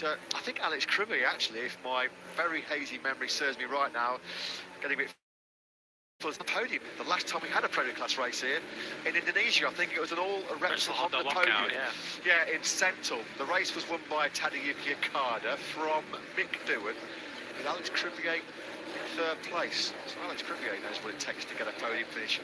I think Alex Cribbey, actually, if my very hazy memory serves me right now, getting a bit was the podium. The last time we had a Premier Class race here in Indonesia, I think it was an all Repsol Honda podium. Yeah, in Sentul. The race was won by Tadayuki Okada from Mick Doohan, with Alex Cribbey in third place. So Alex Cribbey knows what it takes to get a podium finish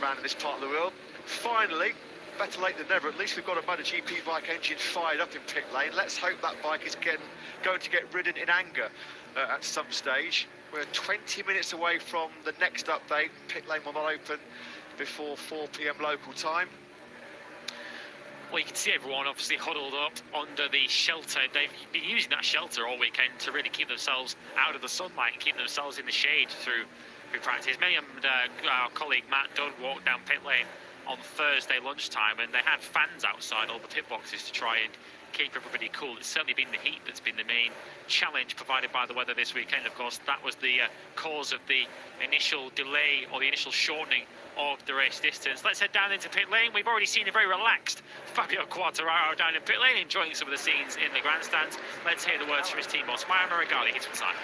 around in this part of the world. Finally, better late than never, at least we've got a Motogp bike engine fired up in pit lane. Let's hope that bike is going to get ridden in anger at some stage. We're 20 minutes away from the next update. Pit lane will not open before 4 p.m. local time. Well, you can see everyone obviously huddled up under the shelter. They've been using that shelter all weekend to really keep themselves out of the sunlight and keep themselves in the shade through practice. Me and our colleague Matt Dunn walked down pit lane on Thursday lunchtime, and they had fans outside all the pit boxes to try and keep everybody cool. It's certainly been the heat that's been the main challenge provided by the weather this weekend. Of course, that was the cause of the initial delay or the initial shortening of the race distance. Let's head down into pit lane. We've already seen a very relaxed Fabio Quartararo down in pit lane, enjoying some of the scenes in the grandstands. Let's hear the words from his team boss, Maio Meregali. It's inside.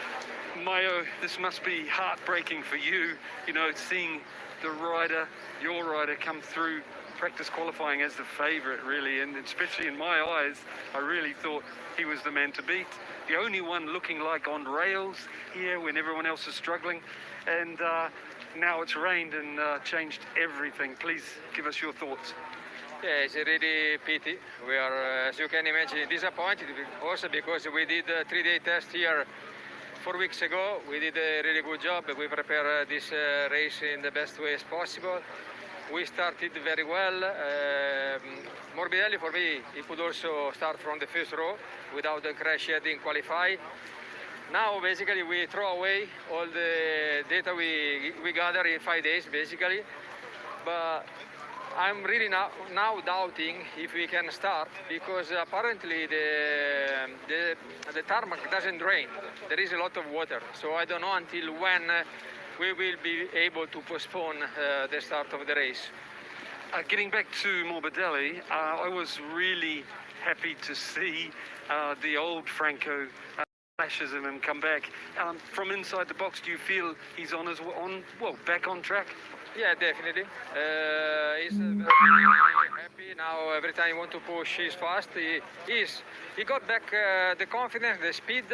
Maio, this must be heartbreaking for you, you know, seeing the rider, your rider, come through practice qualifying as the favourite, really, and especially in my eyes, I really thought he was the man to beat. The only one looking like on rails here when everyone else is struggling, and now it's rained and changed everything. Please give us your thoughts. Yeah, it's a really pity. We are, as you can imagine, disappointed also because we did a 3-day test here 4 weeks ago. We did a really good job. We prepared this race in the best way as possible. We started very well. Morbidelli, for me, he could also start from the first row without a crash yet in qualify. Now, basically, we throw away all the data we gather in 5 days, basically. But I'm really now doubting if we can start, because apparently the tarmac doesn't drain. There is a lot of water, so I don't know until when we will be able to postpone the start of the race. Getting back to Morbidelli, I was really happy to see the old Franco flashes of him come back. From inside the box, do you feel he's back on track? Yeah, definitely. He's very happy now. Every time he wants to push, he's fast. He got back the confidence, the speed.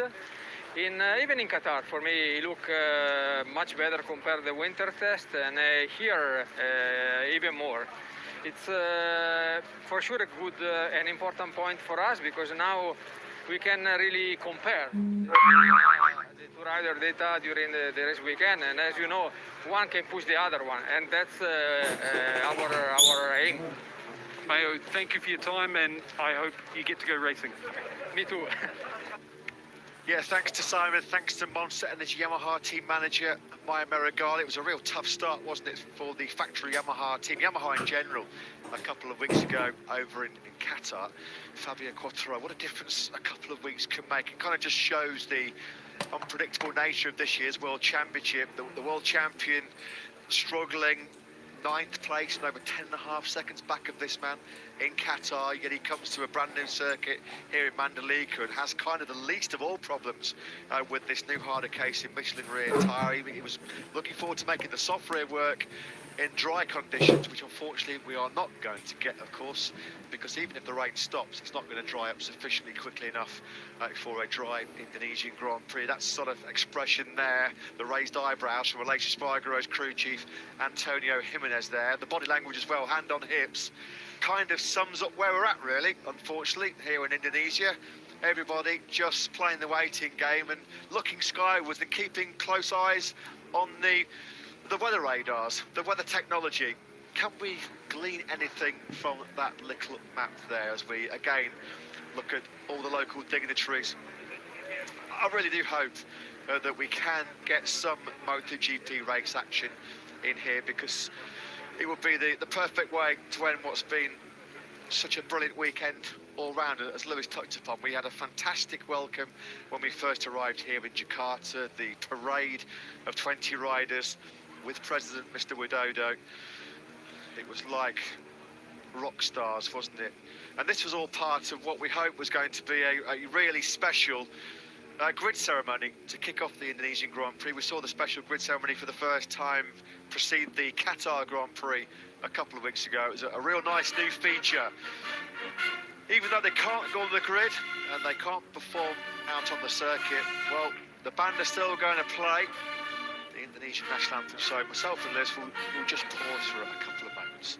Even in Qatar, for me, he looked much better compared to the winter test, and here even more. It's for sure a good and important point for us, because now we can really compare the two rider data during the race weekend, and as you know, one can push the other one, and that's our aim. Maio, thank you for your time, and I hope you get to go racing. Me too. Yeah, thanks to Simon, thanks to Monster Energy Yamaha team manager Maio Meregali. It was a real tough start, wasn't it, for the factory Yamaha team, Yamaha in general, a couple of weeks ago over in Qatar. Fabio Quartararo, what a difference a couple of weeks can make. It kind of just shows the unpredictable nature of this year's World Championship. The world champion struggling, 9th place and over 10.5 seconds back of this man in Qatar, yet he comes to a brand new circuit here in Mandalika and has kind of the least of all problems with this new harder case in Michelin rear tyre. He was looking forward to making the soft rear work in dry conditions, which unfortunately we are not going to get, of course, because even if the rain stops, it's not going to dry up sufficiently quickly enough for a dry Indonesian Grand Prix. That sort of expression there, the raised eyebrows from Malaysia Spargaro's crew chief Antonio Jimenez there, the body language as well, hand on hips, kind of sums up where we're at, really, unfortunately, here in Indonesia. Everybody just playing the waiting game and looking skywards and keeping close eyes on the weather radars, the weather technology. Can we glean anything from that little map there as we again look at all the local dignitaries? I really do hope that we can get some MotoGP race action in here, because it would be the perfect way to end what's been such a brilliant weekend all round. As Lewis touched upon, we had a fantastic welcome when we first arrived here in Jakarta, the parade of 20 riders with President Mr. Widodo. It was like rock stars, wasn't it? And this was all part of what we hoped was going to be a really special grid ceremony to kick off the Indonesian Grand Prix. We saw the special grid ceremony for the first time precede the Qatar Grand Prix a couple of weeks ago. It was a real nice new feature. Even though they can't go on the grid and they can't perform out on the circuit, well, the band are still going to play the Indonesian national anthem. So myself and Liz will just pause for a couple of moments.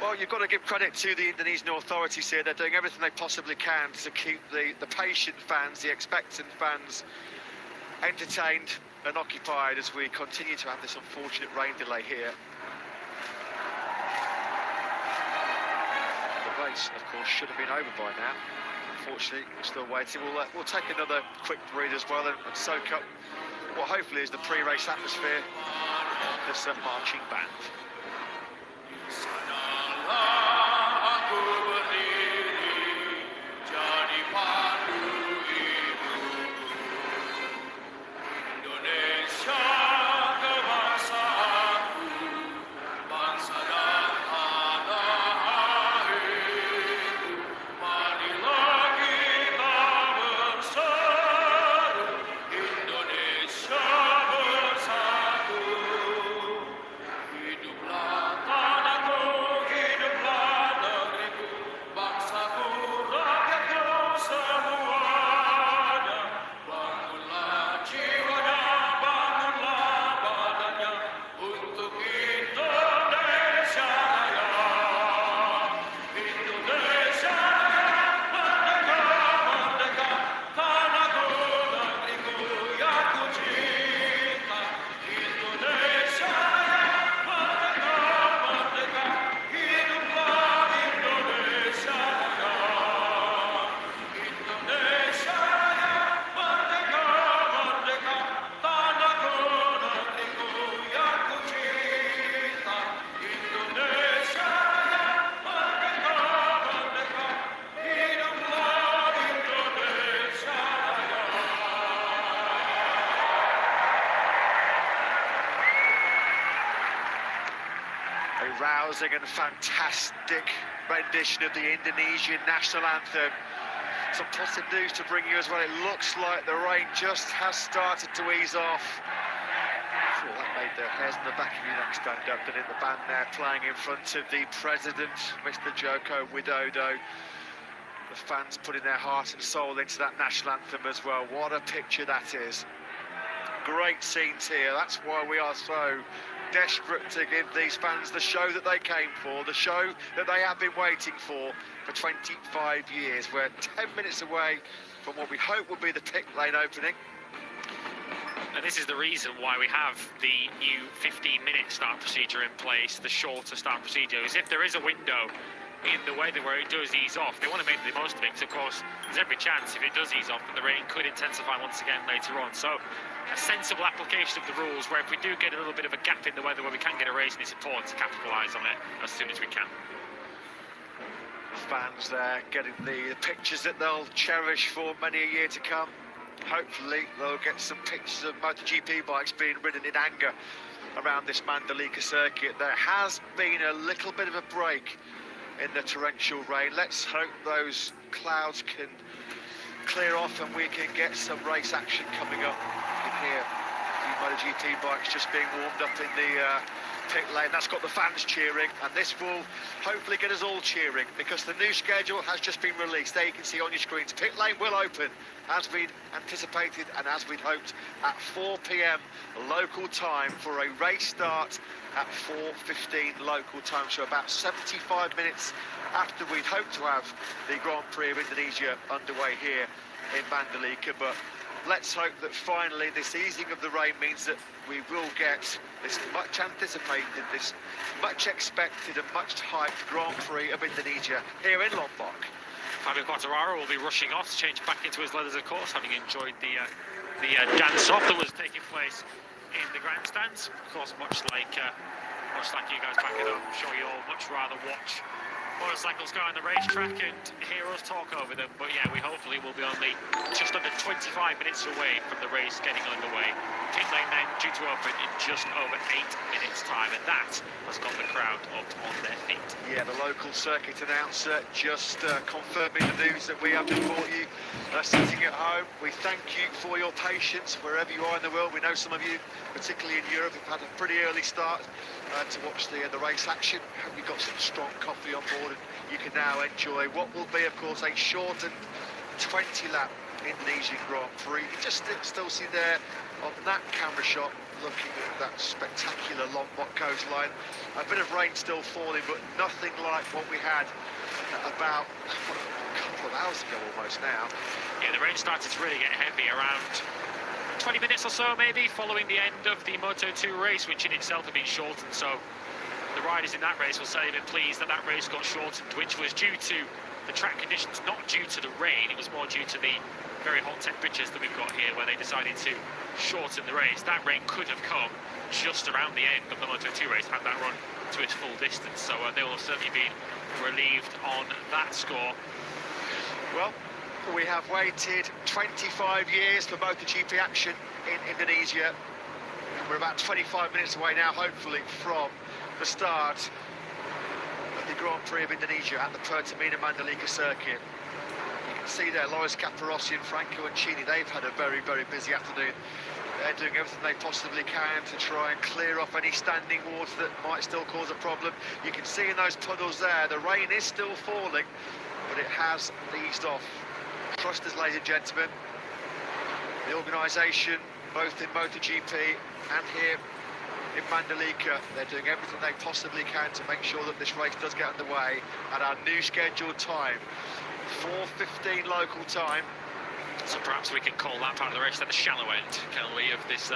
Well, you've got to give credit to the Indonesian authorities here. They're doing everything they possibly can to keep the patient fans, the expectant fans, entertained and occupied as we continue to have this unfortunate rain delay here. The race, of course, should have been over by now. Unfortunately, we're still waiting. We'll take another quick breather as well and soak up what hopefully is the pre-race atmosphere of this marching band. Rousing and fantastic rendition of the Indonesian national anthem. Some positive news to bring you as well. It looks like the rain just has started to ease off. Sure, that made the hairs on the back of your neck stand up, didn't it? The band there playing in front of the president, Mr. Joko Widodo. The fans putting their heart and soul into that national anthem as well. What a picture that is. Great scenes here. That's why we are so desperate to give these fans the show that they came for, the show that they have been waiting for 25 years. We're 10 minutes away from what we hope will be the pit lane opening. And this is the reason why we have the new 15-minute start procedure in place, the shorter start procedure, is if there is a window in the weather where it does ease off, they want to make the most of it, because of course there's every chance if it does ease off that the rain could intensify once again later on. So a sensible application of the rules where if we do get a little bit of a gap in the weather where we can get a race, and it's important to capitalise on it as soon as we can. Fans there getting the pictures that they'll cherish for many a year to come. Hopefully they'll get some pictures of MotoGP bikes being ridden in anger around this Mandalika circuit. There has been a little bit of a break in the torrential rain. Let's hope those clouds can clear off and we can get some race action coming up. You can hear the MotoGP bikes just being warmed up in the pit lane. That's got the fans cheering, and this will hopefully get us all cheering, because the new schedule has just been released. There you can see on your screens, pit lane will open as we'd anticipated and as we'd hoped at 4 p.m. local time for a race start at 4:15 local time, so about 75 minutes after we'd hoped to have the Grand Prix of Indonesia underway here in Mandalika. But let's hope that finally this easing of the rain means that we will get this much anticipated, this much expected and much hyped Grand Prix of Indonesia here in Lombok. Fabio Quartararo will be rushing off to change back into his leathers, of course, having enjoyed the dance-off that was taking place in the grandstands. Of course, much like you guys back at home, I'm sure you all much rather watch motorcycles go on the racetrack and hear us talk over them. But yeah, we hopefully will be only just under 25 minutes away from the race getting underway. Pit lane then due to open in just over 8 minutes time, and that has got the crowd up on their feet. Yeah, the local circuit announcer just confirming the news that we have before you sitting at home. We thank you for your patience wherever you are in the world. We know some of you, particularly in Europe, have had a pretty early start to watch the race action. Hope you've got some strong coffee on board, and you can now enjoy what will be, of course, a shortened 20-lap Indonesian Grand Prix. You just still see there on that camera shot, looking at that spectacular Lombok coastline. A bit of rain still falling, but nothing like what we had about a couple of hours ago almost now. Yeah, the rain started to really get heavy around 20 minutes or so maybe following the end of the Moto2 race, which in itself had been shortened. So the riders in that race will say they've been pleased that that race got shortened, which was due to the track conditions, not due to the rain. It was more due to the very hot temperatures that we've got here, where they decided to shorten the race. That rain could have come just around the end of the Moto2 race had that run to its full distance. So they will have certainly been relieved on that score. Well, we have waited 25 years for MotoGP action in Indonesia, and we're about 25 minutes away now, hopefully, from the start of the Grand Prix of Indonesia at the Pertamina Mandalika circuit. You can see there Loris Capirossi and Franco Ancini. They've had a very, very busy afternoon. They're doing everything they possibly can to try and clear off any standing water that might still cause a problem. You can see in those puddles there, the rain is still falling, but it has eased off. Trust us, ladies and gentlemen, the organisation, both in MotoGP and here in Mandalika, they're doing everything they possibly can to make sure that this race does get underway at our new scheduled time, 4:15 local time. So perhaps we can call that part of the race at the shallow end, can we, of this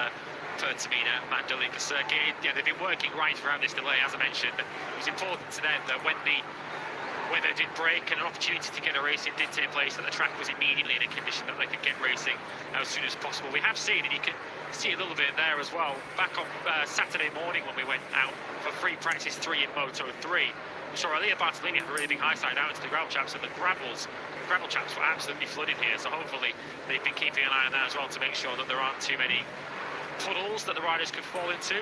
Pertamina Mandalika circuit. Yeah, they've been working right throughout this delay, as I mentioned. It was important to them that when the weather did break and an opportunity to get a race, it did take place, that the track was immediately in a condition that they could get racing as soon as possible. We have seen, and you can see a little bit there as well, back on Saturday morning when we went out for free practice 3 in Moto3, we saw Elia Bartolini have a really big high side out into the gravel chaps, and the gravel chaps were absolutely flooded here, so hopefully they've been keeping an eye on that as well to make sure that there aren't too many puddles that the riders could fall into.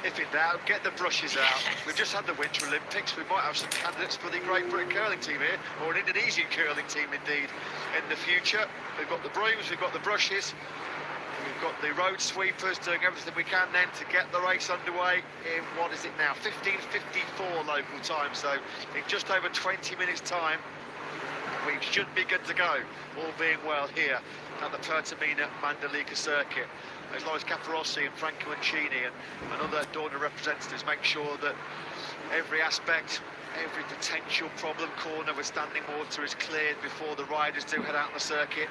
If in doubt, get the brushes out. We've just had the Winter Olympics. We might have some candidates for the Great Britain curling team here, or an Indonesian curling team indeed, in the future. We've got the brooms, we've got the brushes, we've got the road sweepers doing everything we can then to get the race underway in, what is it now, 15:54 local time. So in just over 20 minutes time, weeks. Should be good to go, all being well here at the Pertamina Mandalika circuit. As long as Caparossi and Franco Mancini and other Dorna representatives make sure that every aspect, every potential problem corner with standing water is cleared before the riders do head out on the circuit.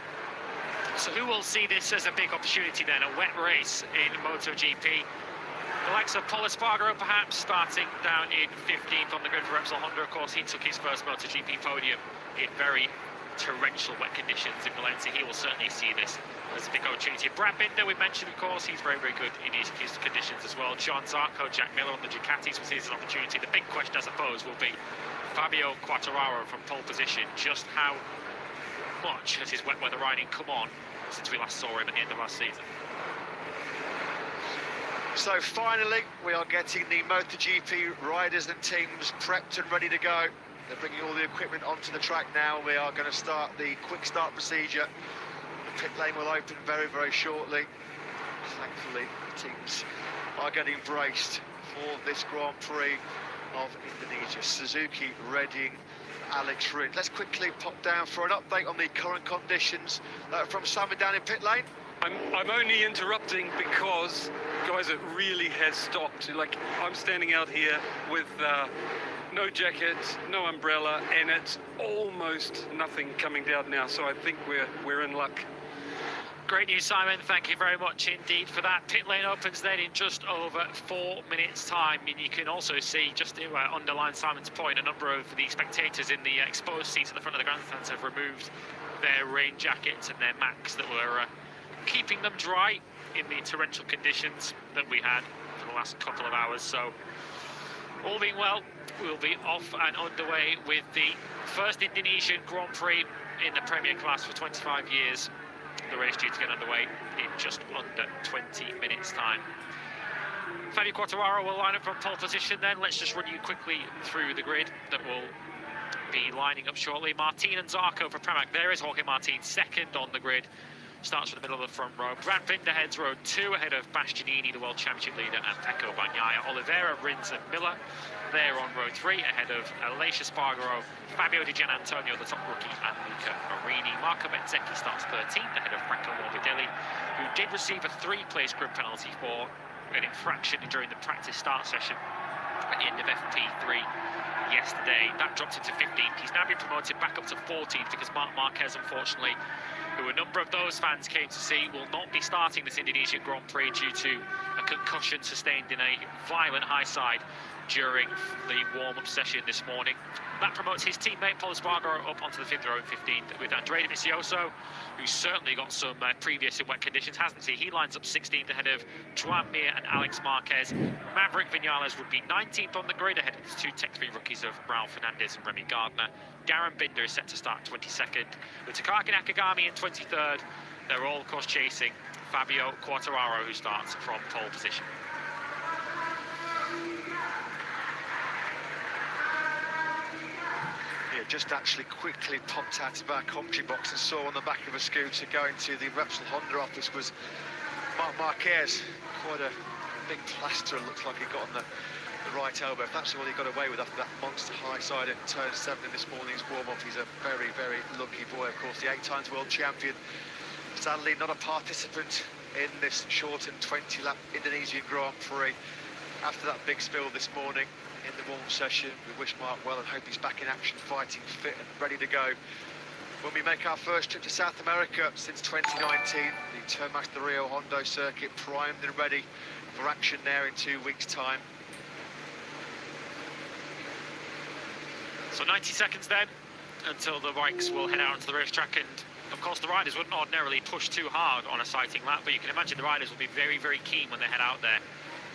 So who will see this as a big opportunity then, a wet race in Motogp? The likes of Paul Espargaro perhaps starting down in 15th on the grid for Repsol Honda. Of course, he took his first Motogp podium in very torrential wet conditions in Valencia. He will certainly see this as a big opportunity. Brad Binder, we mentioned, of course, he's very, very good in his conditions as well. John Zarco, Jack Miller on the Ducatis will see this as an opportunity. The big question, I suppose, will be Fabio Quartararo from pole position. Just how much has his wet weather riding come on since we last saw him at the end of last season? So finally, we are getting the MotoGP riders and teams prepped and ready to go. They're bringing all the equipment onto the track now. We are going to start the quick start procedure. The pit lane will open very, very shortly. Thankfully, the teams are getting braced for this Grand Prix of Indonesia. Suzuki, Redding, Alex Rins. Let's quickly pop down for an update on the current conditions from Simon down in pit lane. I'm only interrupting because, guys, it really has stopped. Like, I'm standing out here with no jacket, no umbrella, and it's almost nothing coming down now, so I think we're in luck. Great news, Simon. Thank you very much indeed for that. Pit lane opens then in just over 4 minutes' time. And you can also see, just to underline Simon's point, a number of the spectators in the exposed seats at the front of the grandstands have removed their rain jackets and their Macs that were keeping them dry in the torrential conditions that we had for the last couple of hours. So, all being well, we'll be off and underway with the first Indonesian Grand Prix in the Premier class for 25 years. The race due to get underway in just under 20 minutes' time. Fabio Quartararo will line up from pole position then. Let's just run you quickly through the grid that will be lining up shortly. Martin and Zarco for Pramac. There is Jorge Martin, second on the grid. Starts from the middle of the front row. Brad Binder heads row 2 ahead of Bastianini, the World Championship leader, and Pecco Bagnaia. Oliveira, Rins and Miller there on row 3 ahead of Aleix Espargaro, Fabio Di Giannantonio, the top rookie, and Luca Marini. Marco Bezzecchi starts 13th ahead of Franco Morbidelli, who did receive a 3-place grid penalty for an infraction during the practice start session at the end of FP3 yesterday. That dropped him to 15th. He's now been promoted back up to 14th because Marc Marquez, unfortunately, who a number of those fans came to see, will not be starting this Indonesian Grand Prix due to a concussion sustained in a violent high side during the warm-up session this morning. That promotes his teammate Paul Espargaro up onto the 5th row in 15th with Andrea Dovizioso, who's certainly got some previous in wet conditions, hasn't he? He lines up 16th ahead of Joan Mir and Alex Marquez. Maverick Vinales would be 19th on the grid ahead of the 2 Tech 3 rookies of Raul Fernandez and Remy Gardner. Darren Binder is set to start 22nd, with Takaki Nakagami in 23rd. They're all, of course, chasing Fabio Quartararo, who starts from pole position. Just actually quickly popped out of our commentary box and saw on the back of a scooter going to the Repsol Honda office was Marc Marquez. Quite a big plaster, it looks like he got on the right elbow. If that's all he got away with after that monster high side at turn 7 in this morning's warm-up, he's a very, very lucky boy. Of course, the 8 times world champion, sadly not a participant in this shortened 20-lap Indonesian Grand Prix. After that big spill this morning in the warm session, we wish Mark well and hope he's back in action, fighting fit and ready to go when we make our first trip to South America since 2019. The Termas de Rio Hondo circuit primed and ready for action there in 2 weeks' time. So 90 seconds then until the bikes will head out onto the racetrack, and of course the riders wouldn't ordinarily push too hard on a sighting lap, but you can imagine the riders will be very, very keen when they head out there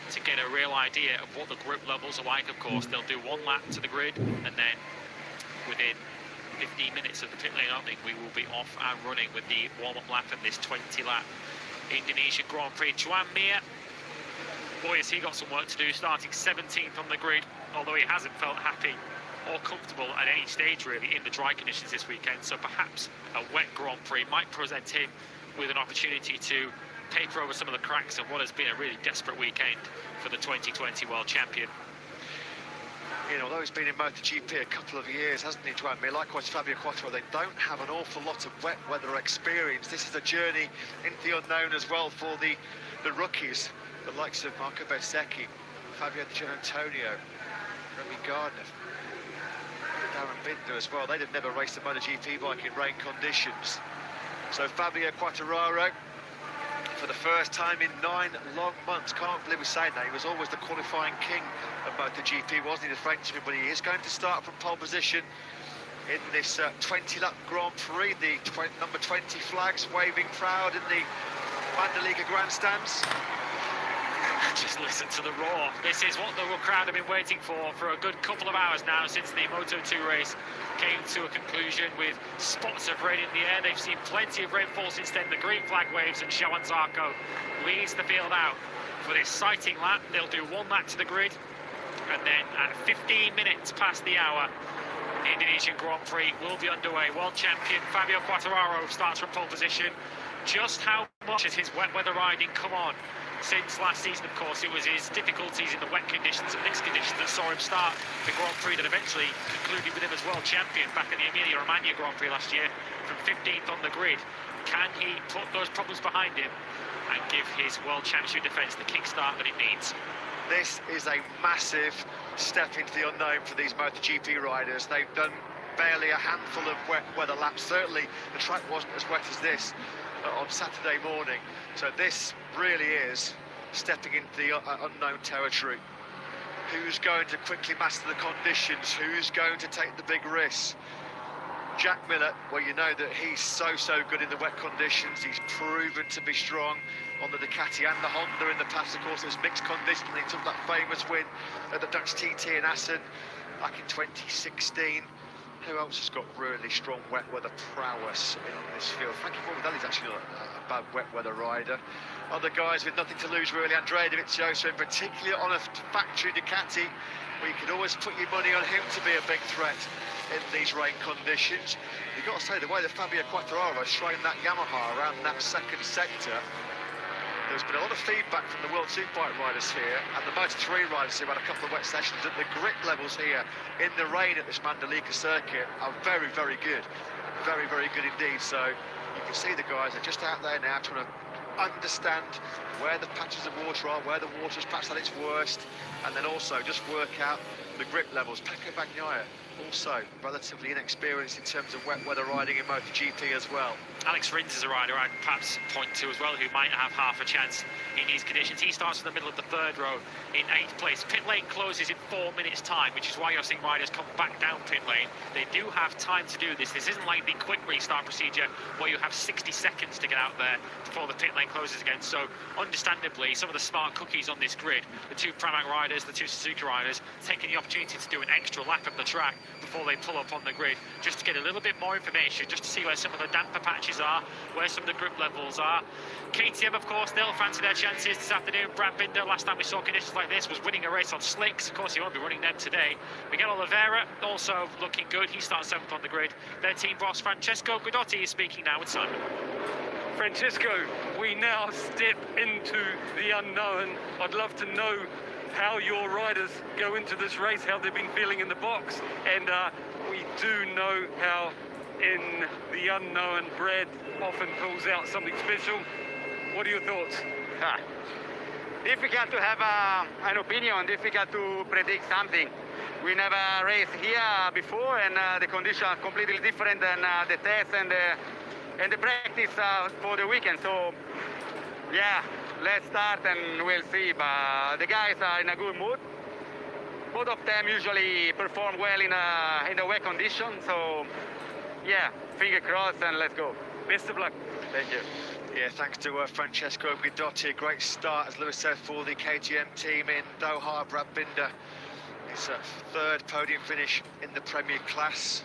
to get a real idea of what the grip levels are like. Of course, they'll do 1 lap to the grid, and then within 15 minutes of the pit lane opening, we will be off and running with the warm-up lap in this 20-lap Indonesian Grand Prix. Joan Mir, boy, has he got some work to do, starting 17th on the grid, although he hasn't felt happy or comfortable at any stage, really, in the dry conditions this weekend. So perhaps a wet Grand Prix might present him with an opportunity to paper over some of the cracks of what has been a really desperate weekend for the 2020 world champion. You know, although he's been in MotoGP a couple of years, hasn't he, Joan Mir? Likewise, Fabio Quattro, they don't have an awful lot of wet weather experience. This is a journey into the unknown as well for the rookies, the likes of Marco Bezzecchi, Fabio Di Gianantonio, Remy Gardner, Darren Binder as well. They'd have never raced a MotoGP bike in rain conditions. So Fabio Quartararo, for the first time in 9 long months, can't believe we're saying that, he was always the qualifying king of MotoGP, wasn't he, the Frenchman? But he is going to start from pole position in this 20-lap Grand Prix. The number 20 flags waving proud in the Mandalika grandstands. Just listen to the roar. This is what the crowd have been waiting for a good couple of hours now, since the Moto2 race came to a conclusion with spots of rain in the air. They've seen plenty of rainfall since then. The green flag waves, and João Zarco leads the field out for this sighting lap. They'll do 1 lap to the grid, and then at 15 minutes past the hour, the Indonesian Grand Prix will be underway. World champion Fabio Quartararo starts from pole position. Just how much has his wet weather riding come on since last season? Of course, it was his difficulties in the wet conditions and mixed conditions that saw him start the Grand Prix that eventually concluded with him as world champion back in the Emilia-Romagna Grand Prix last year from 15th on the grid. Can he put those problems behind him and give his world championship defence the kickstart that it needs? This is a massive step into the unknown for these MotoGP riders. They've done barely a handful of wet weather laps. Certainly the track wasn't as wet as this on Saturday morning. So this really is stepping into the unknown territory. Who's going to quickly master the conditions? Who's going to take the big risks? Jack Miller, well, you know that he's so good in the wet conditions. He's proven to be strong on the Ducati and the Honda in the past. Of course, it was mixed conditions. He took that famous win at the Dutch TT in Assen back in 2016. Who else has got really strong wet weather prowess in this field? Frankie Morbidelli's actually not a bad wet weather rider. Other guys with nothing to lose, really. Andrea Dovizioso, in particular on a factory Ducati, where you can always put your money on him to be a big threat in these rain conditions. You've got to say, the way that Fabio Quartararo is trying that Yamaha around that second sector, there's been a lot of feedback from the World Superbike riders here and the Moto3 riders who've had a couple of wet sessions, that the grip levels here in the rain at this Mandalika circuit are very good. Very good indeed. So you can see the guys are just out there now trying to understand where the patches of water are, where the water's perhaps at its worst, and then also just work out the grip levels. Pecco Bagnaia, also relatively inexperienced in terms of wet weather riding in MotoGP as well. Alex Rins is a rider I'd perhaps point to as well, who might have half a chance in these conditions. He starts in the middle of the 3rd row in 8th place. Pit lane closes in 4 minutes time, which is why you're seeing riders come back down pit lane. They do have time to do this. This isn't like the quick restart procedure where you have 60 seconds to get out there before the pit lane closes again. So understandably, some of the smart cookies on this grid, the 2 Pramac riders, the 2 Suzuka riders, taking the opportunity to do an extra lap of the track before they pull up on the grid, just to get a little bit more information, just to see where some of the damper patches are, where some of the grip levels are. KTM, of course, they'll fancy their chances this afternoon. Brad Binder, last time we saw conditions like this, was winning a race on slicks. Of course, he won't be running them today. Miguel Oliveira, also looking good. He starts 7th on the grid. Their team boss, Francesco Guidotti, is speaking now with Simon. Francesco, we now step into the unknown. I'd love to know how your riders go into this race, how they've been feeling in the box, and we do know how in the unknown Brad often pulls out something special. What are your thoughts? Difficult to have an opinion, difficult to predict something. We never raced here before, and the conditions are completely different than the test and the practice for the weekend. So yeah, let's start and we'll see. But the guys are in a good mood. Both of them usually perform well in the wet conditions. So yeah, finger crossed and let's go. Best of luck. Thank you. Yeah, thanks to Francesco Guidotti. A great start, as Lewis said, for the KTM team in Doha. Brad Binder, his 3rd podium finish in the Premier class.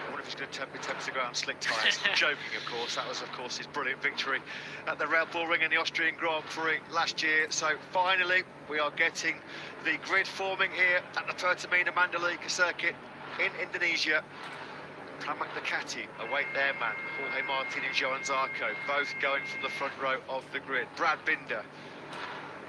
I wonder if he's going to be tempted to go out on slick tyres. Joking, of course. That was, of course, his brilliant victory at the Red Bull Ring in the Austrian Grand Prix last year. So finally, we are getting the grid forming here at the Pertamina Mandalika circuit in Indonesia. Pramac Ducati await their man, Jorge Martin and João Zarco, both going from the front row of the grid. Brad Binder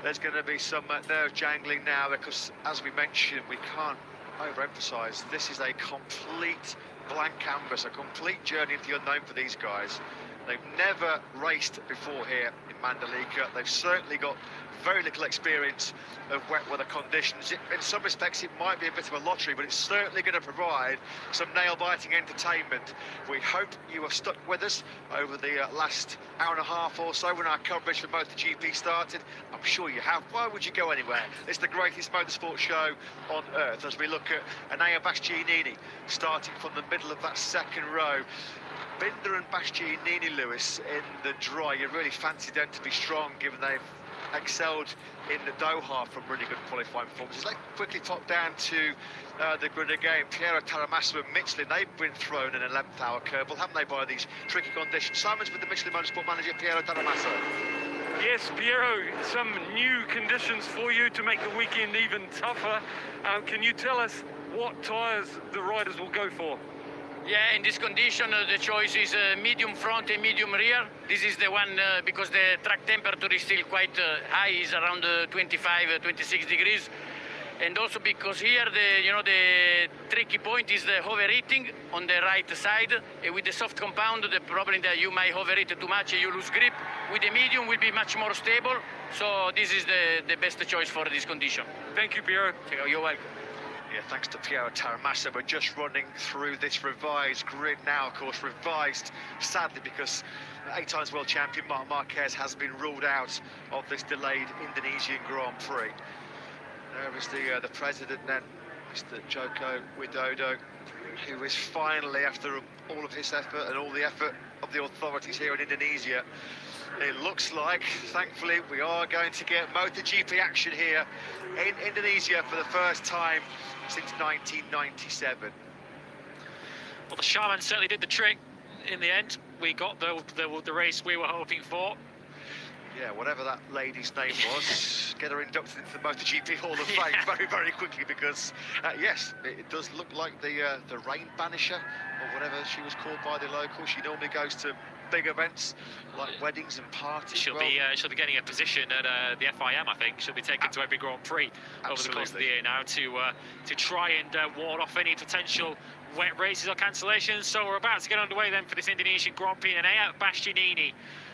there's going to be some nerve jangling now because, as we mentioned, we can't overemphasise, this is a complete blank canvas, a complete journey into the unknown for these guys. They've never raced before here in Mandalika. They've certainly got very little experience of wet weather conditions. In some respects, it might be a bit of a lottery, but it's certainly going to provide some nail-biting entertainment. We hope you have stuck with us over the last hour and a half or so when our coverage for Motogp started. I'm sure you have. Why would you go anywhere? It's the greatest motorsport show on earth as we look at Enea Bastianini starting from the middle of that second row. Binder and Bastianini, Lewis, in the dry. You really fancy them to be strong, given they've excelled in the Doha from really good qualifying performances. Let's quickly pop down to the grid again. Piero Taramassa and Michelin, they've been thrown in an 11th hour curveball, haven't they, by these tricky conditions? Simon's with the Michelin Motorsport manager, Piero Taramassa. Yes, Piero, some new conditions for you to make the weekend even tougher. Can you tell us what tyres the riders will go for? Yeah, in this condition, the choice is medium front and medium rear. This is the one because the track temperature is still quite high, is around 25, 26 degrees. And also because here, the tricky point is the overheating on the right side. With the soft compound, the problem that you might overheat too much, you lose grip. With the medium, will be much more stable. So this is the best choice for this condition. Thank you, Piero. You're welcome. Yeah, thanks to Piero Taramassa. We're just running through this revised grid now, of course, revised, sadly, because 8 times world champion Marc Marquez has been ruled out of this delayed Indonesian Grand Prix. There is the president then, Mr. Joko Widodo, who is finally, after all of his effort and all the effort of the authorities here in Indonesia, it looks like, thankfully, we are going to get Motogp action here in Indonesia for the first time since 1997. Well, the Shaman certainly did the trick in the end. We got the race we were hoping for. Yeah, whatever that lady's name was, get her inducted into the Motogp Hall of Fame very, very quickly, because, yes, it does look like the rain banisher, or whatever she was called by the locals. She normally goes to big events like weddings and parties. She'll be getting a position at the FIM, I think. She'll be taken to every Grand Prix over the course of the year now to try and ward off any potential wet races or cancellations. So we're about to get underway then for this Indonesian Grand Prix, and Enea Bastianini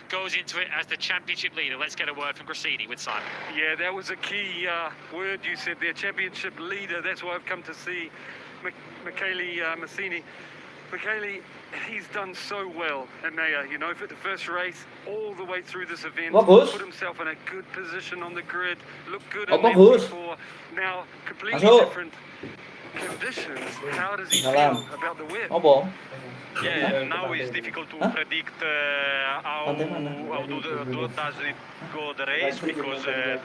goes into it as the championship leader. Let's get a word from Grassini with Simon. Yeah, that was a key word you said there, championship leader. That's why I've come to see Michele Massini. Michele, he's done so well, Enea, you know, for the first race, all the way through this event, put himself in a good position on the grid, looked good in before, now completely different conditions. How does he feel about the wet? Yeah, now it's difficult to predict how does it go the race, because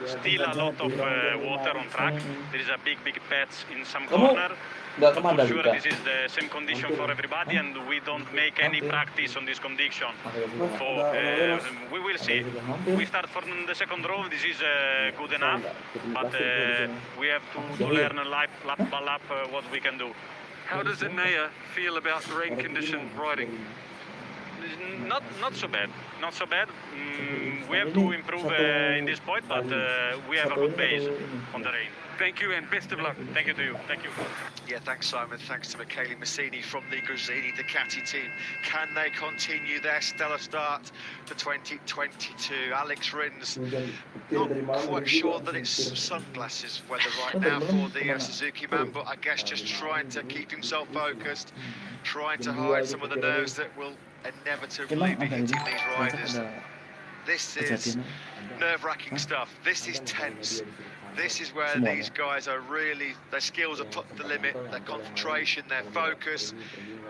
still a lot of water on track. There is a big patch in some corner. But for sure this is the same condition for everybody, and we don't make any practice on this condition. So we will see. We start from the second row. This is good enough, but we have to learn lap by lap what we can do. How does Enea feel about rain condition riding? Not so bad. Not so bad. We have to improve in this point, but we have a good base on the rain. Thank you and best of luck. Thank you to you. Thank you. Yeah, thanks, Simon. Thanks to Michele Massini from the Grassini Ducati team. Can they continue their stellar start to 2022? Alex Rins, not quite sure that it's sunglasses weather right now for the Suzuki man, but I guess just trying to keep himself focused, trying to hide some of the nerves that will inevitably be hitting these riders. This is nerve-wracking stuff. This is tense. This is where these guys are really, their skills are put to the limit, their concentration, their focus,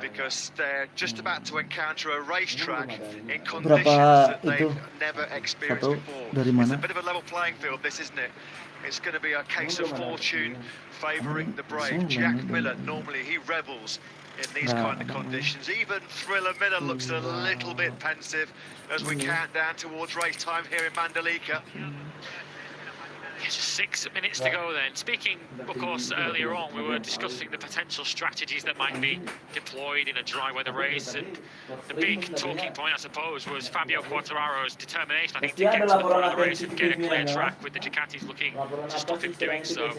because they're just about to encounter a racetrack in conditions that they've never experienced before. It's a bit of a level playing field, this, isn't it? It's going to be a case of fortune favouring the brave. Jack Miller, normally he revels in these kind of conditions. Even Thriller Miller looks a little bit pensive as we count down towards race time here in Mandalika. Just 6 minutes to go then. Speaking, of course, earlier on, we were discussing the potential strategies that might be deployed in a dry weather race, and the big talking point, I suppose, was Fabio Quartararo's determination, I think, to get to the front of the race and get a clear track, with the Ducatis looking to stop him doing so.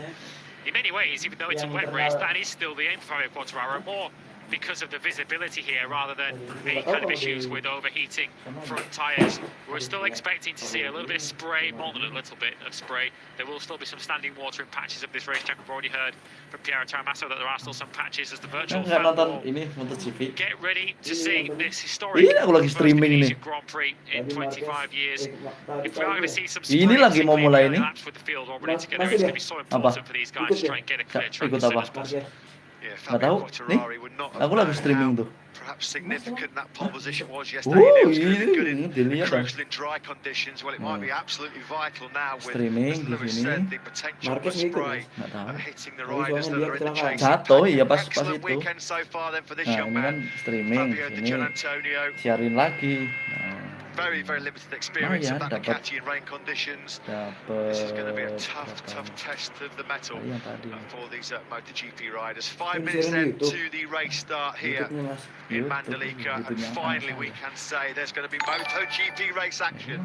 In many ways, even though it's a wet race, that is still the aim for Fabio Quartararo, more because of the visibility here rather than any kind of issues with overheating front tyres. We're still expecting to see a little bit of spray, more than a little bit of spray. There will still be some standing water in patches of this racetrack. We've already heard from Piero Taramasso that there are still some patches as the virtual fan wall. Get ready to see this historic first Indonesian Grand Prix in 25 years. If we are going to see some spray laps with the field already together, it's going to be so important for these guys to try and get a clear track as soon as possible. Yeah, Fabio Quartararo would not have known how perhaps significant that pole position was yesterday. It was going to be good in crucial in dry conditions. Well, it might be absolutely vital now with, as Lewis said, the potential for spray hitting the riders that are in the chase. Excellent weekend so far then for this young man, Fabio Di Gianantonio. Very, very limited experience of that Ducati in rain conditions. This is going to be a tough test of the mettle for these MotoGP riders. 5 minutes then to the race start here in Mandalika, and finally we can say there's going to be MotoGP race action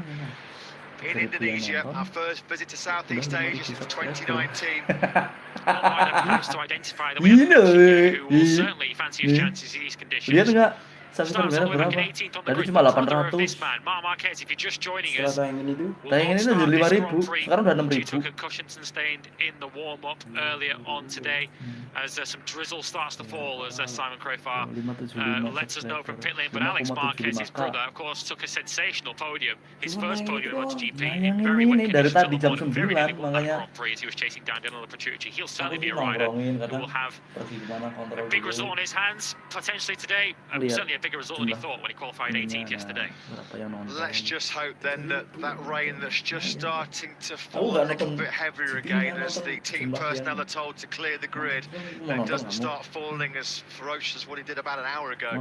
in Indonesia. Our first visit to Southeast Asia since 2019. To identify that we have who will certainly fancy his chances in these conditions. Starts all the way back in 18th on the grid, of this man, Marc Marquez. If you're just joining us, will not start this Grand Prix due to a concussion sustained in the warm-up earlier on today, as some drizzle starts to fall, as Simon Crafar lets us know from pit lane. But Alex Marquez's brother, of course, took a sensational podium, his first podium in MotoGP in very wet conditions on the morning, very nearly won that Grand Prix as he was chasing down Danilo Petrucci. He'll certainly be a rider who will have a big result on his hands potentially today, certainly a bigger result than he thought when he qualified 18th yesterday. Let's just hope then that that rain that's just starting to fall a little bit heavier again, as the team personnel are told to clear the grid, that it doesn't start falling as ferocious as what it did about an hour ago,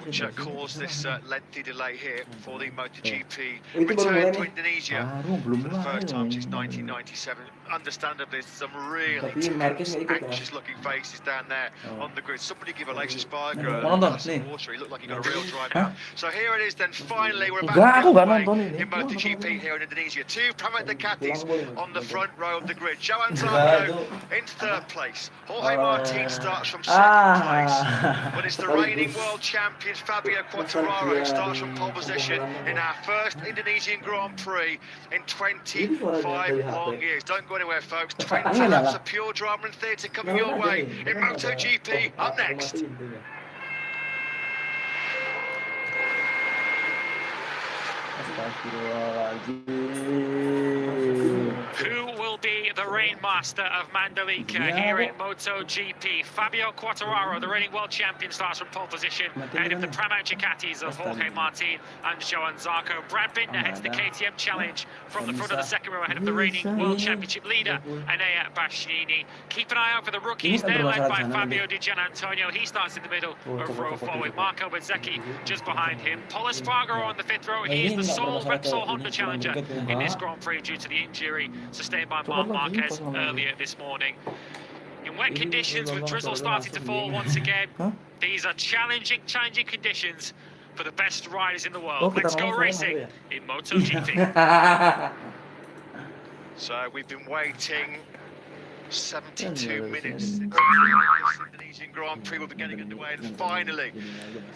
which caused this lengthy delay here for the MotoGP return to Indonesia for the first time since 1997. Understandably, some really tense, anxious-looking faces down there on the grid. Somebody give Alexis Barger a glass of water. He looked like he got a real drive out. So here it is then, finally, we're about to get away in MotoGP here in Indonesia. Two Pramac Ducatis on the front row of the grid. Johan Zarco in third place. Jorge Martin starts from second place. But it's the reigning world champion Fabio Quartararo who starts from pole position in our first Indonesian Grand Prix in 25 long years. Don't go anywhere, folks. 20 laps of pure drama and theatre coming your way in MotoGP. Up next. Who will be the rain master of Mandalika here in MotoGP? Fabio Quartararo, the reigning world champion, starts from pole position ahead of the Pramac Ducatis of Jorge Martin and Johan Zarco. Brad Binder heads the KTM Challenge from the front of the second row ahead of the reigning world championship leader, Enea Bastianini. Keep an eye out for the rookies. They're led by Fabio Di Gianantonio. He starts in the middle of row 4 with Marco Bezzecchi just behind him. Pol Espargaro on the fifth row. He is the sole Repsol Honda challenger in this Grand Prix due to the injury sustained by Marc Marquez earlier this morning. In wet conditions, with drizzle starting to fall once again, these are challenging conditions for the best riders in the world. Let's go racing in MotoGP. So we've been waiting 72 minutes since this Indonesian Grand Prix will be getting underway, and finally,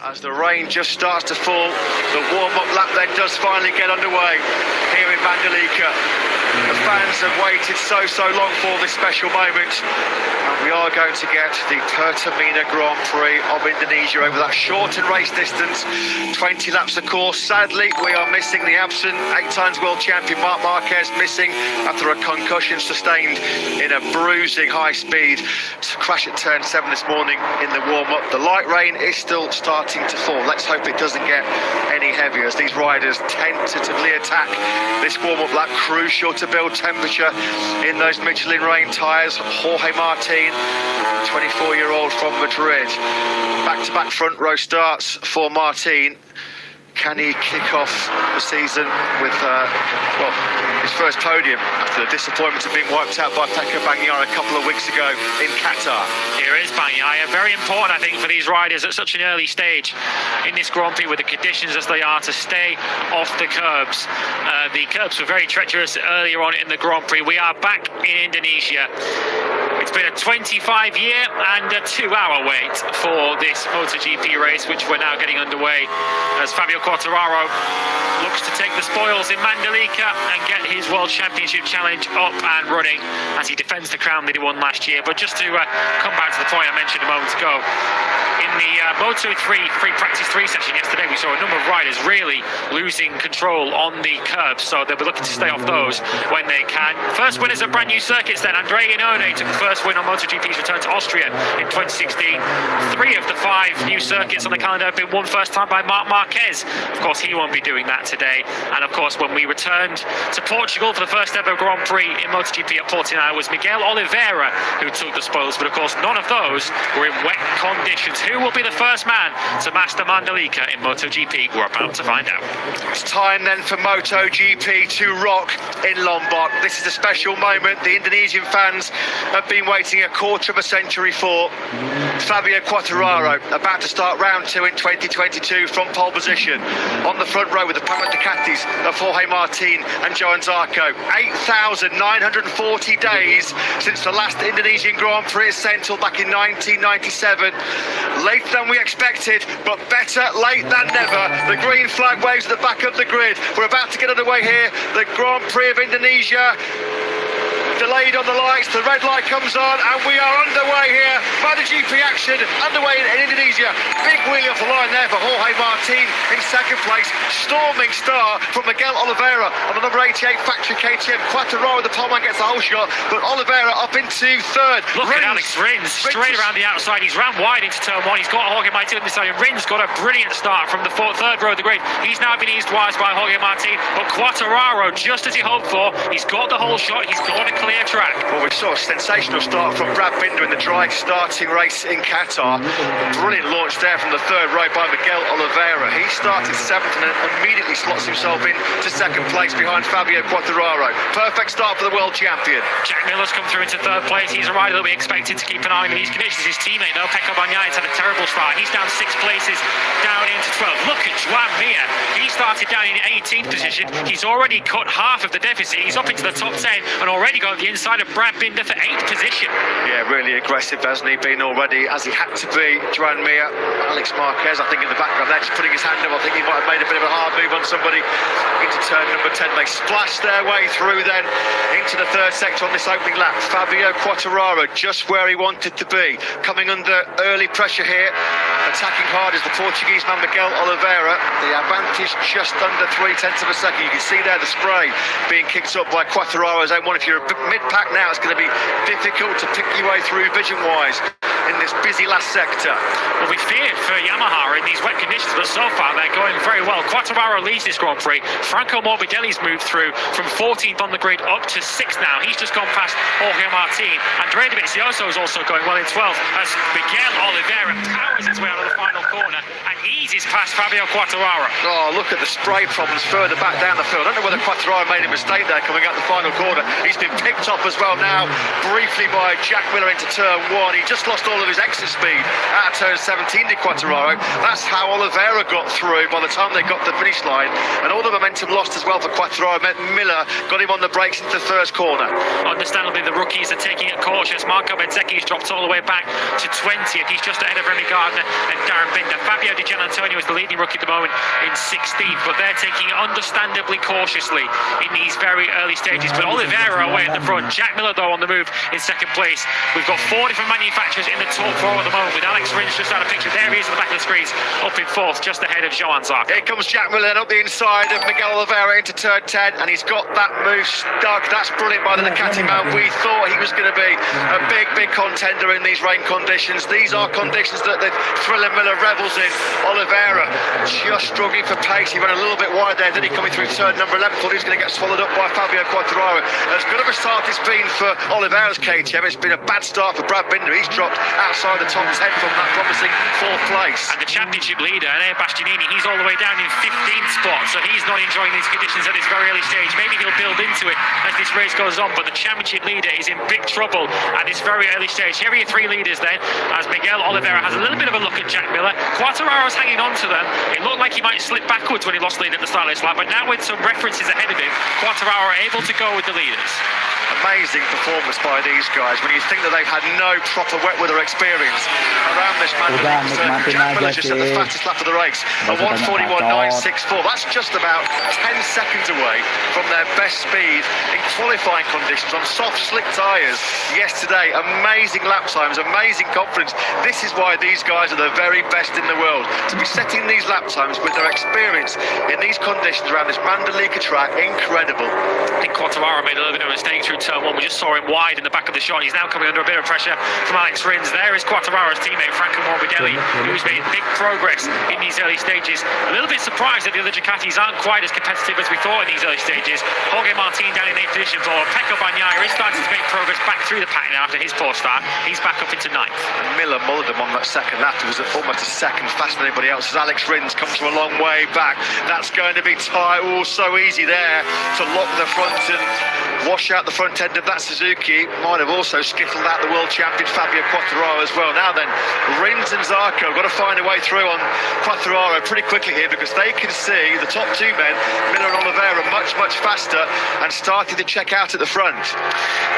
as the rain just starts to fall, the warm-up lap then does finally get underway here in Mandalika. The fans have waited so long for this special moment, and we are going to get the Pertamina Grand Prix of Indonesia over that shortened race distance, 20 laps of course. Sadly, we are missing the absent 8-time world champion Marc Marquez, missing after a concussion sustained in a bruising high-speed crash at turn 7 this morning in the warm-up. The light rain is still starting to fall. Let's hope it doesn't get any heavier as these riders tentatively attack this warm-up lap. Crucial to build temperature in those Michelin rain tyres. Jorge Martin, 24-year-old from Madrid. Back-to-back front row starts for Martin. Can he kick off the season with, well, his first podium after the disappointment of being wiped out by Pecco Bagnaia a couple of weeks ago in Qatar? Here is Bagnaia. Very important, I think, for these riders at such an early stage in this Grand Prix with the conditions as they are to stay off the curbs. The curbs were very treacherous earlier on in the Grand Prix. We are back in Indonesia. It's been a 25-year and a 2-hour wait for this MotoGP race, which we're now getting underway as Fabio Quartararo looks to take the spoils in Mandalika and get his World Championship challenge up and running as he defends the crown that he won last year. But just to come back to the point I mentioned a moment ago, in the Moto3 free practice 3 session yesterday, we saw a number of riders really losing control on the curbs, so they'll be looking to stay off those when they can. First winners of brand new circuits then. Andrea Iannone took the first win on MotoGP's return to Austria in 2016. 3 of the 5 new circuits on the calendar have been won first time by Marc Marquez. Of course, he won't be doing that today. And of course, when we returned to Portugal for the first ever Grand Prix in MotoGP at Portimao, it was Miguel Oliveira who took the spoils, but of course none of those were in wet conditions. Who will be the first man to master Mandalika in MotoGP? We're about to find out. It's time then for MotoGP to rock in Lombok. This is a special moment the Indonesian fans have been waiting a quarter of a century for. Fabio Quartararo about to start round 2 in 2022 from pole position on the front row with the Pramac Ducatis of Jorge Martin and Johan Zarco. 8,940 days since the last Indonesian Grand Prix at Sentul back in 1997. Later than we expected, but better late than never. The green flag waves at the back of the grid. We're about to get underway here. The Grand Prix of Indonesia. Delayed on the lights, the red light comes on, and we are underway here. MotoGP action underway in Indonesia. Big wheel off the line there for Jorge Martin in second place. Storming start from Miguel Oliveira on the number 88 factory KTM. Quartararo, the poleman, gets the whole shot, but Oliveira up into third. Look at Alex Rins, straight around the outside. He's ran wide into turn 1. He's got Jorge Martin on the side, and Rins got a brilliant start from the third row of the grid. He's now been eased wise by Jorge Martin, but Quartararo, just as he hoped for, he's got the whole shot. He's got a clear track. Well, we saw a sensational start from Brad Binder in the dry starting race in Qatar. Brilliant launch there from the third row by Miguel Oliveira. He started 7th and immediately slots himself in to second place behind Fabio Quartararo. Perfect start for the world champion. Jack Miller's come through into third place. He's a rider that we expected to keep an eye on in these conditions. His teammate, though, Pecco Bagnaia, had a terrible start. He's down 6 places, down into 12. Look at Joan Mir. He started down in 18th position. He's already cut half of the deficit. He's up into the top 10 and already got the inside of Brad Binder for 8th position. Yeah, really aggressive, hasn't he been already, as he had to be. Joan Mir, Alex Marquez, I think in the background there, just putting his hand up. I think he might have made a bit of a hard move on somebody into turn number 10. They splashed their way through then into the third sector on this opening lap. Fabio Quartararo just where he wanted to be, coming under early pressure here, attacking hard is the Portuguese man Miguel Oliveira. The advantage just under 0.3 of a second. You can see there the spray being kicked up by Quartararo's own one. If you're mid-pack now, it's going to be difficult to pick your way through vision-wise in this busy last sector. Well, we feared for Yamaha in these wet conditions, but so far they're going very well. Quartararo leads this Grand Prix. Franco Morbidelli's moved through from 14th on the grid up to 6th now. He's just gone past Jorge Martin. Andrea Dovizioso is also going well in 12th as Miguel Oliveira powers his way out of the final corner and eases past Fabio Quartararo. Oh, look at the spray problems further back down the field. I don't know whether Quartararo made a mistake there coming out the final corner. He's been picked up as well now, briefly by Jack Miller into turn 1. He just lost all of his exit speed at turn 17 to Quartararo. That's how Oliveira got through by the time they got to the finish line. And all the momentum lost as well for Quartararo meant Miller got him on the brakes into the first corner. Understandably, the rookies are taking it cautious. Marco Bezzecchi's dropped all the way back to 20th. He's just ahead of Remy Gardner and Darren Binder. Fabio Di Gianantonio is the leading rookie at the moment in 16th, but they're taking it understandably cautiously in these very early stages. But Oliveira away at the front. Jack Miller, though, on the move in second place. We've got 4 different manufacturers in the top 4 at the moment, with Alex Rins just out of picture. There he is at the back of the screens, up in 4th, just ahead of Johan Zarco. Here comes Jack Miller up the inside of Miguel Oliveira into turn 10, and he's got that move stuck. That's brilliant by the Ducati man. We thought he was going to be a big contender in these rain conditions. These are conditions that the Thriller Miller revels in. Oliveira just struggling for pace. He ran a little bit wide there, then he coming through turn number 11. Thought he was going to get swallowed up by Fabio Quartararo. As good of a start it's been for Oliveira's KTM. It's been a bad start for Brad Binder. He's dropped outside the top 10 from that promising 4th place. And the championship leader, Ane Bastianini, he's all the way down in 15th spot, so he's not enjoying these conditions at this very early stage. Maybe he'll build into it as this race goes on, but the championship leader is in big trouble at this very early stage. Here are your 3 leaders then, as Miguel Oliveira has a little bit of a look at Jack Miller. Quartararo's hanging on to them. It looked like he might slip backwards when he lost lead at the start of this lap, but now with some references ahead of him, Quartararo are able to go with the leaders. Amazing performance by these guys when you think that they've had no proper wet weather experience around this Mandalika circuit. Jack Miller just had the fastest lap of the race, a 1:41.964. That's just about 10 seconds away from their best speed in qualifying conditions on soft, slick tyres yesterday. Amazing lap times, amazing confidence. This is why these guys are the very best in the world. To be setting these lap times with their experience in these conditions around this Mandalika track, incredible. I think Quartararo made a little bit of a mistake through turn 1. We just saw him wide in the back of the shot. He's now coming under a bit of pressure from Alex Rins. There is Quartararo's teammate, Franco Morbidelli, who's made big progress in these early stages. A little bit surprised that the other Ducatis aren't quite as competitive as we thought in these early stages. Jorge Martin down in 8th position, or Pecco Bagnaia is starting to make progress back through the pack now after his poor start. He's back up into 9th. And Miller mullered him on that second lap. It was almost a second faster than anybody else as Alex Rins comes from a long way back. That's going to be tight. Oh, so easy there to lock the front and wash out the front end of that Suzuki. Might have also skittled out the world champion Fabio Quartararo as well. Now then, Rins and Zarco got to find a way through on Quartararo pretty quickly here because they can see the top 2 men, Miller and Oliveira, much faster and starting to check out at the front.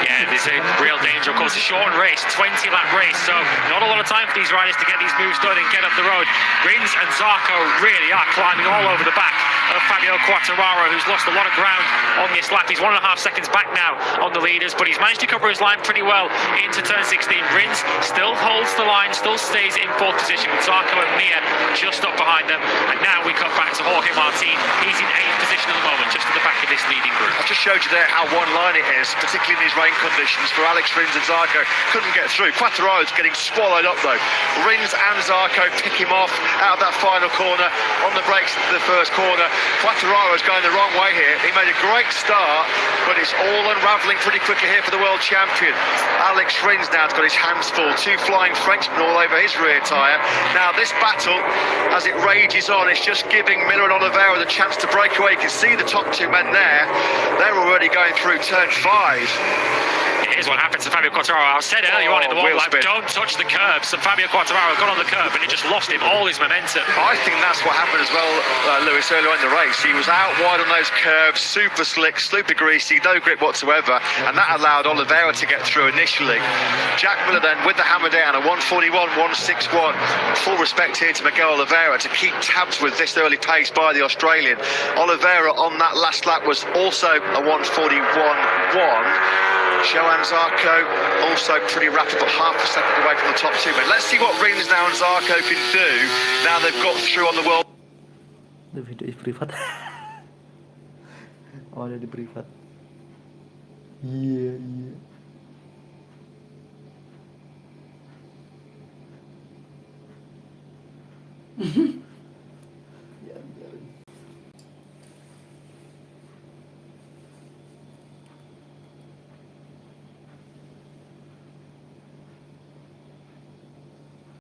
Yeah, there's a real danger. Of course, a shortened race, 20-lap race, so not a lot of time for these riders to get these moves done and get up the road. Rins and Zarco really are climbing all over the back of Fabio Quartararo, who's lost a lot of ground on this lap. He's 1.5 seconds back now on the leaders, but he's managed to cover his line pretty well into turn 16. Rins still holds the line, still stays in 4th position with Zarco and Mia just up behind them. And now we cut back to Jorge Martin. He's in 8th position at the moment, just at the back of this leading group. I just showed you there how one line it is, particularly in these rain conditions for Alex Rins and Zarco. Couldn't get through. Quartararo's getting swallowed up though. Rins and Zarco pick him off out of that final corner on the brakes into the first corner. Quartararo's going the wrong way here. He made a great start, but it's all unravelling pretty quickly here for the world champion. Alex Rins now has got his hands full. 2 flying Frenchmen all over his rear tyre. Now this battle, as it rages on, is just giving Miller and Oliveira the chance to break away. You can see the top 2 men there. They're already going through turn 5. Here's what happens to Fabio Quartararo. I said earlier on in the wall lap, don't touch the curbs. And Fabio Quartararo got on the curb and it just lost him all his momentum. I think that's what happened as well, Lewis, earlier on in the race. He was out wide on those curbs, super slick, super greasy, no grip whatsoever, and that allowed Oliveira to get through initially. Jack Miller then with the hammer down, a 1:41.161. Full respect here to Miguel Oliveira to keep tabs with this early pace by the Australian. Oliveira on that last lap was also a 1:41.1. Johan Zarco also pretty rapid, but half a second away from the top 2 men. Let's see what Rins now and Zarco can do now they've got through on the world. The video is privat. Already privat. Iya.